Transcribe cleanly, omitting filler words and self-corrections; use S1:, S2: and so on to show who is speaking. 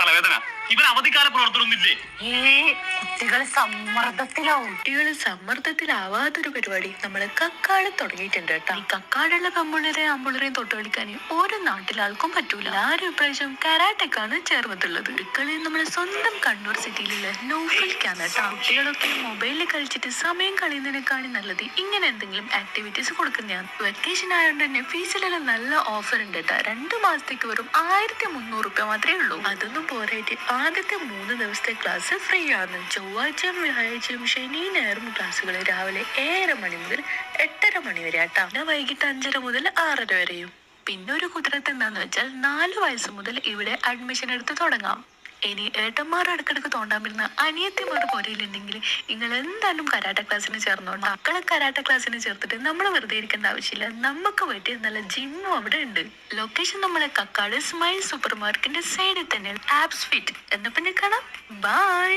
S1: തലവേദന. ഇവൻ അവധിക്കാല പ്രവർത്തനമൊന്നുമില്ലേ?
S2: കുട്ടികൾ സമ്മർദ്ദത്തിലാവാത്തൊരു പരിപാടി നമ്മള് കക്കാട് തുടങ്ങിയിട്ടുണ്ട് കേട്ടോ. ഈ കക്കാടുള്ള പെമ്പിള്ളേരെയും ആമ്പിള്ളേരെയും തൊട്ട് കളിക്കാൻ ഒരു നാട്ടിലാൾക്കും പറ്റൂല. ആരും ഇപ്രാവശ്യം കരാട്ടക്കാണ് ചേർന്നിട്ടുള്ളത്. ഇക്കളി നമ്മളെ സ്വന്തം കണ്ണൂർ സിറ്റിയിലുള്ള നൗഫൽക്കാണ് കേട്ടോ. കുട്ടികളൊക്കെ മൊബൈലിൽ കളിച്ചിട്ട് സമയം കളയുന്നതിനേക്കാളും നല്ലത് ഇങ്ങനെ എന്തെങ്കിലും ആക്ടിവിറ്റീസ് കൊടുക്കുന്നതാണ്. വെക്കേഷൻ ആയതുകൊണ്ട് തന്നെ ഫീസിലെല്ലാം നല്ല ഓഫർ ഉണ്ട് കേട്ടോ. 2 മാസത്തേക്ക് വെറും 1300 മാത്രമേ ഉള്ളൂ. അതൊന്നും പോരായിട്ട് ആദ്യത്തെ 3 ദിവസത്തെ ക്ലാസ് ഫ്രീ ആണ്. ചൊവ്വാഴ്ചയും വ്യാഴാഴ്ചയും ശനി ഞായറും ക്ലാസ്സുകൾ രാവിലെ 7:30 മണി മുതൽ 8:30 മണി വരെ ആട്ടാ. പിന്നെ വൈകിട്ട് 5:30 മുതൽ 6:30 വരെയും. പിന്നെ ഒരു കുതിരത്ത് എന്താന്ന് വെച്ചാൽ 4 വയസ്സ് മുതൽ ഇവിടെ അഡ്മിഷൻ എടുത്ത് തുടങ്ങാം. ഇനി ഏട്ടന്മാർ ഇടക്കിടക്ക് തോണ്ടാൻ വരുന്ന അനിയത്തിമാർ പോരയിലുണ്ടെങ്കിൽ നിങ്ങൾ എന്തായാലും കരാട്ട ക്ലാസ്സിന് ചേർന്നോണ്ട്. മക്കളെ കരാട്ട ക്ലാസ്സിന് ചേർത്തിട്ട് നമ്മൾ വെറുതെ ഇരിക്കേണ്ട ആവശ്യമില്ല. നമുക്ക് പറ്റിയ നല്ല ജിമ്മും അവിടെ ഉണ്ട്. ലൊക്കേഷൻ നമ്മളെ കക്കാട് സ്മൈൽ സൂപ്പർ മാർക്കറ്റിന്റെ സൈഡിൽ തന്നെ ആപ്സ് ഫിറ്റ്. എന്നാ പിന്നെ കാണാം. ബൈ.